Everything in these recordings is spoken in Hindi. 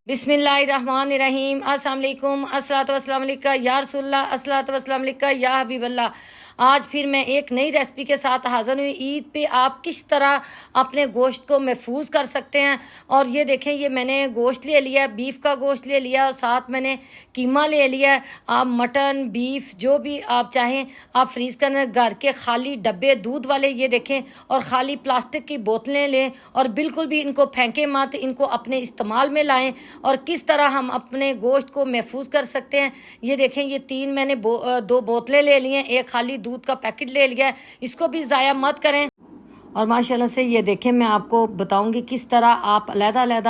बिस्मिल्लाहिर्रहमानिर्रहीम अस्सलाम वालेकुम अस्सलातु वस्सलाम अलैका या रसूलल्लाह अस्सलातु वस्सलाम अलैका या हबीबल्लाह। आज फिर मैं एक नई रेसिपी के साथ हाज़िर हुई। ईद पे आप किस तरह अपने गोश्त को महफूज कर सकते हैं। और ये देखें, ये मैंने गोश्त ले लिया है, बीफ का गोश्त ले लिया और साथ मैंने कीमा ले लिया है। आप मटन बीफ जो भी आप चाहें आप फ्रीज़ करना। घर के खाली डब्बे दूध वाले ये देखें, और ख़ाली प्लास्टिक की बोतलें लें और बिल्कुल भी इनको फेंकें मत, इनको अपने इस्तेमाल में लाएं। और किस तरह हम अपने गोश्त को महफूज कर सकते हैं ये देखें। ये तीन मैंने दो बोतलें ले ली हैं, एक खाली दूध का पैकेट ले लिया है, इसको भी ज़ाया मत करें। और माशाल्लाह से ये देखें, मैं आपको बताऊंगी किस तरह आप अलग-अलग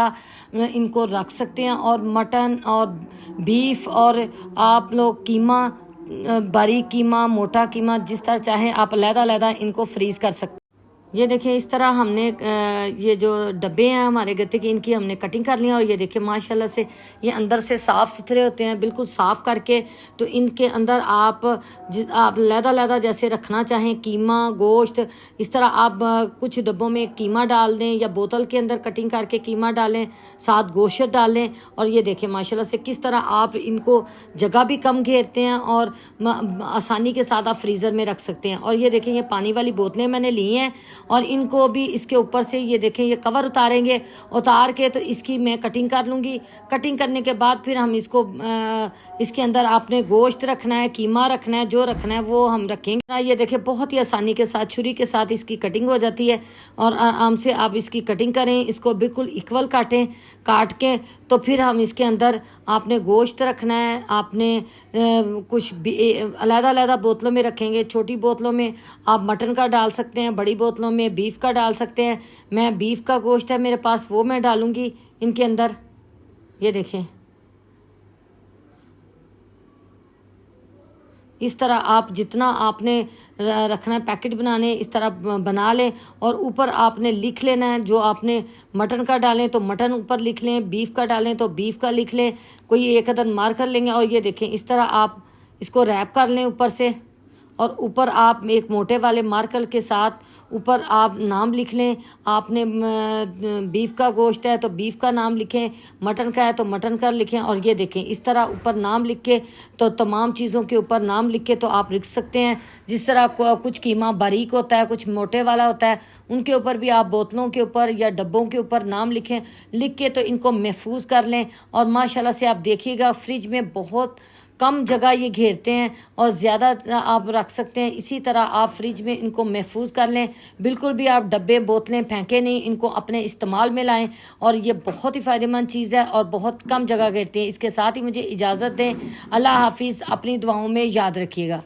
इनको रख सकते हैं। और मटन और बीफ और आप लोग कीमा, बारीक कीमा, मोटा कीमा, जिस तरह चाहें आप अलग-अलग इनको फ्रीज़ कर सकते हैं। ये देखें, इस तरह हमने ये जो डब्बे हैं हमारे गत्ते की, इनकी हमने कटिंग कर ली है। और ये देखें माशाल्लाह से ये अंदर से साफ़ सुथरे होते हैं, बिल्कुल साफ़ करके। तो इनके अंदर आप लहदा जैसे रखना चाहें कीमा गोश्त, इस तरह आप कुछ डब्बों में कीमा डाल दें या बोतल के अंदर कटिंग करके कीमा डालें, साथ गोश्त डालें। और ये देखें माशाल्लाह से किस तरह आप इनको जगह भी कम घेरते हैं और आसानी के साथ आप फ्रीज़र में रख सकते हैं। और ये देखें, ये पानी वाली बोतलें मैंने ली हैं और इनको भी इसके ऊपर से ये देखें ये कवर उतारेंगे, उतार के तो इसकी मैं कटिंग कर लूँगी। कटिंग करने के बाद फिर हम इसको इसके अंदर आपने गोश्त रखना है, कीमा रखना है, जो रखना है वो हम रखेंगे। ये देखें बहुत ही आसानी के साथ छुरी के साथ इसकी कटिंग हो जाती है। और आराम से आप इसकी कटिंग करें, इसको बिल्कुल इक्वल काटें। काट के तो फिर हम इसके अंदर आपने गोश्त रखना है, आपने कुछ अलग-अलग बोतलों में रखेंगे। छोटी बोतलों में आप मटन का डाल सकते हैं, बड़ी बोतलों में बीफ का डाल सकते हैं। मैं बीफ का गोश्त है मेरे पास, वो मैं डालूंगी इनके अंदर। ये देखें, इस तरह आप जितना आपने रखना है पैकेट बनाने, इस तरह बना लें। और ऊपर आपने लिख लेना है, जो आपने मटन का डालें तो मटन ऊपर लिख लें, बीफ का डालें तो बीफ का लिख लें, कोई एक अदद मार कर लेंगे। और ये देखें इस तरह आप इसको रैप कर लें ऊपर से। और ऊपर आप एक मोटे वाले मार्कर के साथ ऊपर आप नाम लिख लें। आपने बीफ का गोश्त है तो बीफ का नाम लिखें, मटन का है तो मटन का लिखें। और ये देखें इस तरह ऊपर नाम लिख के, तो तमाम चीज़ों के ऊपर नाम लिख के तो आप लिख सकते हैं। जिस तरह कुछ कीमा बारीक होता है, कुछ मोटे वाला होता है, उनके ऊपर भी आप बोतलों के ऊपर या डब्बों के ऊपर नाम लिखें। लिख के तो इनको महफूज कर लें। और माशाल्लाह से आप देखिएगा फ्रिज में बहुत कम जगह ये घेरते हैं और ज़्यादा आप रख सकते हैं। इसी तरह आप फ्रिज में इनको महफूज कर लें। बिल्कुल भी आप डब्बे बोतलें फेंकें नहीं, इनको अपने इस्तेमाल में लाएं। और ये बहुत ही फ़ायदेमंद चीज़ है और बहुत कम जगह घेरते हैं। इसके साथ ही मुझे इजाज़त दें। अल्लाह हाफिज़। अपनी दुआओं में याद रखिएगा।